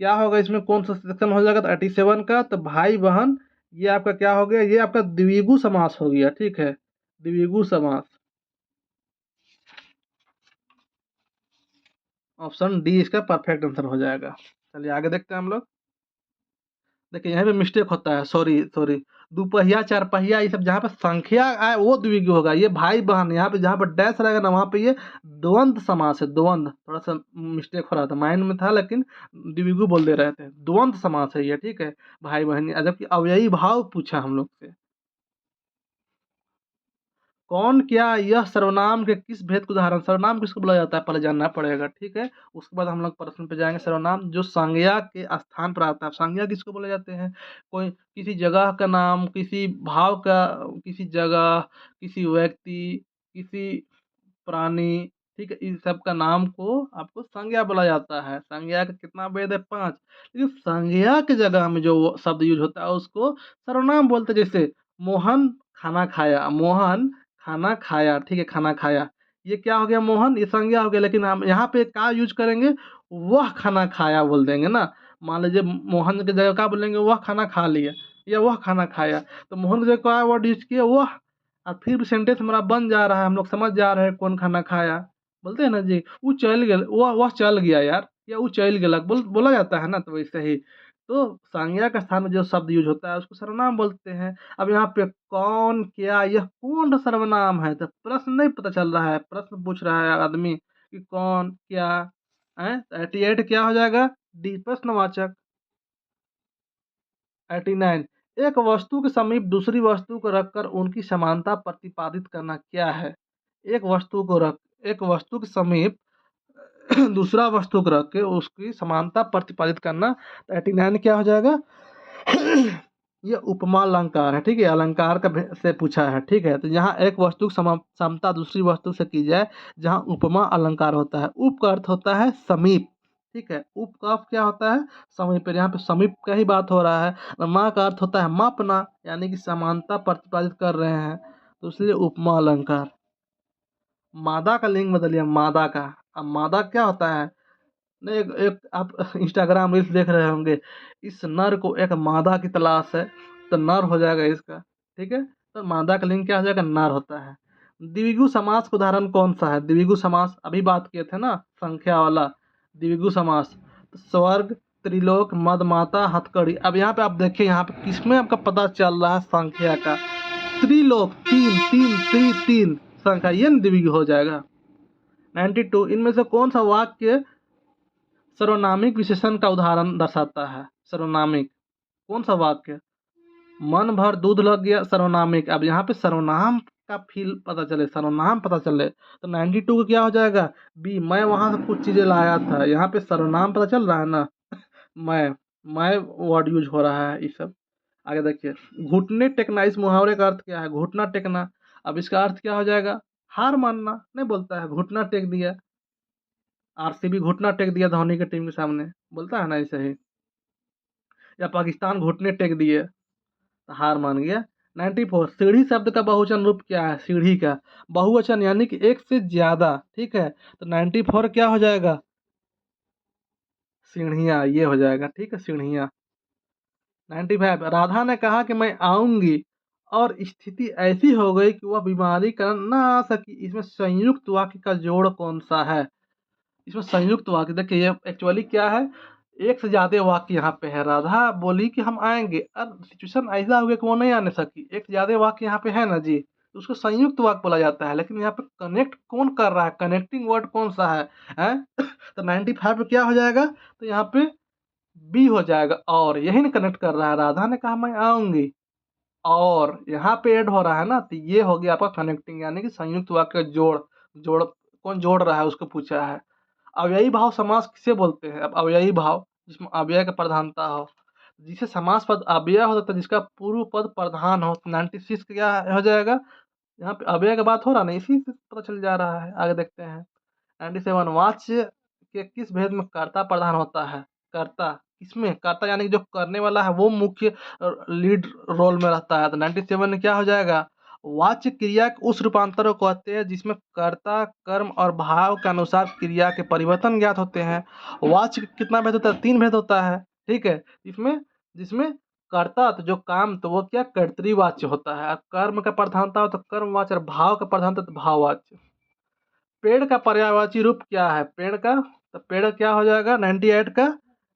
क्या होगा इसमें? कौन सा सेक्शन हो जाएगा? तो 87 का। तो भाई बहन, ये आपका क्या हो गया? ये आपका द्विगु समास हो गया, ठीक है, द्विगु समास। ऑप्शन डी इसका परफेक्ट आंसर हो जाएगा। चलिए आगे देखते हैं हम लोग। देखिए यहाँ पे मिस्टेक होता है, सॉरी सॉरी। दुपहिया, चार पहिया, ये सब जहाँ पे संख्या आए वो द्विगु होगा। ये भाई बहन, यहाँ पे जहाँ पर डैश रहेगा ना वहाँ पे ये द्वंद्व समास है, द्वंद्व। थोड़ा सा मिस्टेक हो रहा था, माइंड में था लेकिन द्विगु बोल दे रहे थे। द्वंद्व समास है ये, ठीक है, भाई बहन। जबकि अव्ययी भाव पूछा हम लोग से। कौन क्या यह सर्वनाम के किस भेद का उदाहरण? सर्वनाम किसको बोला जाता है पहले जानना पड़ेगा, ठीक है। उसके बाद हम लोग प्रश्न पे जाएंगे। सर्वनाम जो संज्ञा के स्थान पर आता है। संज्ञा किसको बोले जाते हैं? कोई किसी जगह का नाम, किसी भाव का, किसी जगह, किसी व्यक्ति, किसी प्राणी, ठीक है, इस सब का नाम को आपको संज्ञा बोला जाता है। संज्ञा का कितना भेद है? 5। लेकिन संज्ञा के जगह में जो शब्द यूज होता है उसको सर्वनाम बोलते हैं। जैसे मोहन खाना खाया, मोहन खाना खाया, ठीक है, खाना खाया, ये क्या हो गया? मोहन, ये संज्ञा हो गया। लेकिन हम यहाँ पे क्या यूज करेंगे? वह खाना खाया बोल देंगे ना। मान लीजिए मोहन की जगह क्या बोलेंगे? वह खाना खा लिया या वह खाना खाया। तो मोहन की जगह क्या वर्ड यूज किया? वह। और फिर भी सेंटेंस हमारा बन जा रहा है, हम लोग समझ जा रहे हैं कौन खाना खाया। बोलते हैं ना जी, वो चल गया, वह चल गया यार, या वो चल गया, बोला जाता है ना। तो वैसे ही तो संज्ञा के स्थान में जो शब्द यूज होता है उसको सर्वनाम बोलते हैं। अब यहाँ पे कौन क्या, यह कौन सा सर्वनाम है? तो प्रश्न नहीं पता चल रहा है, प्रश्न पूछ रहा है आदमी कि कौन क्या है। 88 क्या हो जाएगा? डी, प्रश्नवाचक। 89 एक वस्तु के समीप दूसरी वस्तु को रखकर उनकी समानता प्रतिपादित करना क्या है? एक वस्तु के समीप दूसरा वस्तु को रख के उसकी समानता प्रतिपादित करना। तो 89 क्या हो जाएगा? ये उपमा अलंकार है, ठीक है, अलंकार का से पूछा है, ठीक है। तो जहाँ एक वस्तु की समता दूसरी वस्तु से की जाए, जहाँ उपमा अलंकार होता है। उप का अर्थ होता है समीप, ठीक है। उप का अर्थ क्या होता है? समीप। यहाँ पे समीप का ही बात हो रहा है। मा का अर्थ होता है मापना, यानी कि समानता प्रतिपादित कर रहे हैं, तो इसलिए उपमा अलंकार। मादा का लिंग बदलिए, मादा का। अब मादा क्या होता है? नहीं, एक आप इंस्टाग्राम रील्स देख रहे होंगे, इस नर को एक मादा की तलाश है, तो नर हो जाएगा इसका। ठीक है, तो मादा का लिंग क्या हो जाएगा? नर होता है। द्विगु समास का उदाहरण कौन सा है? द्विगु समास अभी बात किए थे ना, संख्या वाला द्विगु समास। तो स्वर्ग, त्रिलोक, मदमाता, हथकड़ी। अब यहाँ पे आप देखिए, यहाँ पे किसमें आपका पता चल रहा है संख्या का? त्रिलोक, तीन तीन तीन संख्या, ये न द्विगु हो जाएगा। 92, इनमें से कौन सा वाक्य सर्वनामिक विशेषण का उदाहरण दर्शाता है? सर्वनामिक कौन सा वाक्य? मन भर दूध लग गया, सर्वनामिक। अब यहाँ पे सर्वनाम का फील पता चले, सर्वनाम पता चले, तो 92 का क्या हो जाएगा? बी। मैं वहां से कुछ चीजें लाया था, यहाँ पे सर्वनाम पता चल रहा है ना। मैं वर्ड यूज हो रहा है, ये सब। आगे देखिए, घुटने टेकना, इस मुहावरे का अर्थ क्या है? घुटना टेकना। अब इसका अर्थ क्या हो जाएगा? हार मानना। नहीं बोलता है घुटना टेक दिया, आरसीबी घुटना टेक दिया धोनी की टीम के सामने, बोलता है ना ऐसे ही। या पाकिस्तान घुटने टेक दिए, तो हार मान गया। 94, सीढ़ी शब्द का बहुवचन रूप क्या है? सीढ़ी का बहुवचन यानी कि एक से ज्यादा। ठीक है, तो 94 क्या हो जाएगा? सीढ़ियाँ, ये हो जाएगा। ठीक है, सीढ़ियाँ। 95, राधा ने कहा कि मैं आऊंगी और स्थिति ऐसी हो गई कि वह बीमारी कारण ना आ सकी। इसमें संयुक्त वाक्य का जोड़ कौन सा है? इसमें संयुक्त वाक्य देखिए, ये एक्चुअली क्या है? एक से ज्यादा वाक्य यहाँ पे है। राधा बोली कि हम आएंगे, अब सिचुएशन ऐसा हो गया कि वो नहीं आने सकी। एक से ज्यादा वाक्य यहाँ पे है ना जी, तो उसको संयुक्त वाक्य बोला जाता है। लेकिन यहाँ पे कनेक्ट कौन कर रहा है? कनेक्टिंग वर्ड कौन सा है? हैं? तो 95 पे क्या हो जाएगा? तो यहाँ पे बी हो जाएगा। और यही ना कनेक्ट कर रहा है, राधा ने कहा मैं आऊंगी, और यहाँ पे ऐड हो रहा है ना, तो ये हो गया आपका कनेक्टिंग, यानी कि संयुक्त वाक्य का जोड़। जोड़ कौन जोड़ रहा है, उसको पूछा है। अव्ययी भाव समास किसे बोलते हैं? अब अव्ययी भाव जिसमें अव्यय का प्रधानता हो, जिसे समास पद अव्यय हो जाता है, जिसका पूर्व पद प्रधान हो। 96 क्या हो जाएगा? यहाँ पे अव्यय का बात हो रहा है, इसी से पता चल जा रहा है। आगे देखते हैं। 97, वाच्य के किस भेद में कर्ता प्रधान होता है? कर्ता किसमें? कर्ता यानी कि जो करने वाला है वो मुख्य लीड रोल में रहता है। तो 97 में क्या हो जाएगा? वाच्य क्रिया के उस रूपांतर को कहते हैं जिसमें कर्ता, कर्म और भाव के अनुसार क्रिया के परिवर्तन ज्ञात होते हैं। वाच्य का कितना भेद होता है? 3 भेद होता है। ठीक है, इसमें जिसमें कर्ता तो जो काम, तो वो क्या कर्तृवाच्य होता है। कर्म का प्रधानता हो तो कर्मवाच्य, और भाव का प्रधानता तो भाववाच्य। पेड़ का पर्यायवाची रूप क्या है? पेड़ का, तो पेड़ क्या हो जाएगा? 98 का,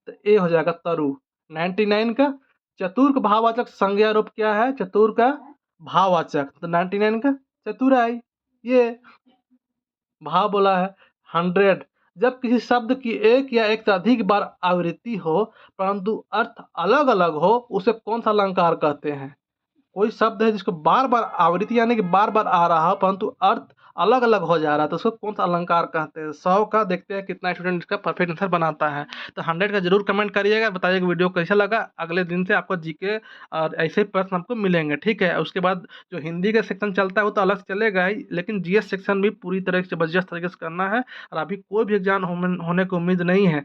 तो ए हो जाएगा तरु। 99 का, चतुर का भाववाचक संज्ञा रूप क्या है? चतुर का भाववाचक, तो 99 का चतुराई। ये भाव बोला है। 100, जब किसी शब्द की एक या एक से अधिक बार आवृत्ति हो परंतु अर्थ अलग अलग हो, उसे कौन सा अलंकार कहते हैं? कोई शब्द है जिसको बार बार आवृत्ति यानी कि बार बार आ रहा हो परंतु अर्थ अलग अलग हो जा रहा है, तो उसको कौन सा अलंकार कहते हैं? 100 का देखते हैं कितना स्टूडेंट इसका परफेक्ट आंसर बनाता है। तो 100 का जरूर कमेंट करिएगा, बताइएगा वीडियो कैसा लगा। अगले दिन से आपको जीके और ऐसे प्रश्न आपको मिलेंगे। ठीक है, उसके बाद जो हिंदी का सेक्शन चलता है वो तो अलग से चलेगा ही, लेकिन जीएस सेक्शन भी पूरी तरह से जबरदस्त तरीके से करना है। और अभी कोई भी एग्जाम होने को उम्मीद नहीं है।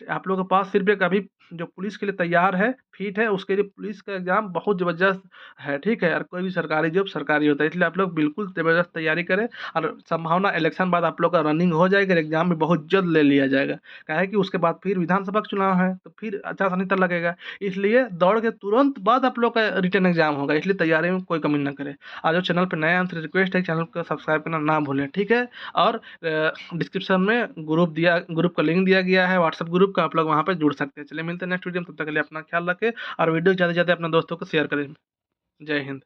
आप लोगों के पास सिर्फ एक अभी जो पुलिस के लिए तैयार है, फिट है, उसके लिए पुलिस का एग्जाम बहुत ज़बरदस्त है। ठीक है, और कोई भी सरकारी जॉब सरकारी होता है, इसलिए आप लोग बिल्कुल ज़बरदस्त तैयारी करें। और संभावना इलेक्शन बाद आप लोग का रनिंग हो जाएगा, एग्जाम भी बहुत जल्द ले लिया जाएगा। क्या है कि उसके बाद फिर विधानसभा का चुनाव है, तो फिर आचार संहिता लगेगा, इसलिए दौड़ के तुरंत बाद आप लोग का रिटर्न एग्जाम होगा, इसलिए तैयारी में कोई कमी ना करें। आज जो चैनल पर नए हैं उनसे रिक्वेस्ट है चैनल को सब्सक्राइब करना ना भूलें। ठीक है, और डिस्क्रिप्शन में ग्रुप का लिंक दिया गया है, व्हाट्सएप ग्रुप का, आप लोग वहाँ पर जुड़ सकते हैं। चलिए मिलते हैं नेक्स्ट वीडियो में, तब तक के लिए अपना ख्याल रखें और वीडियो ज़्यादा से ज़्यादा अपने दोस्तों को शेयर करें। जय हिंद।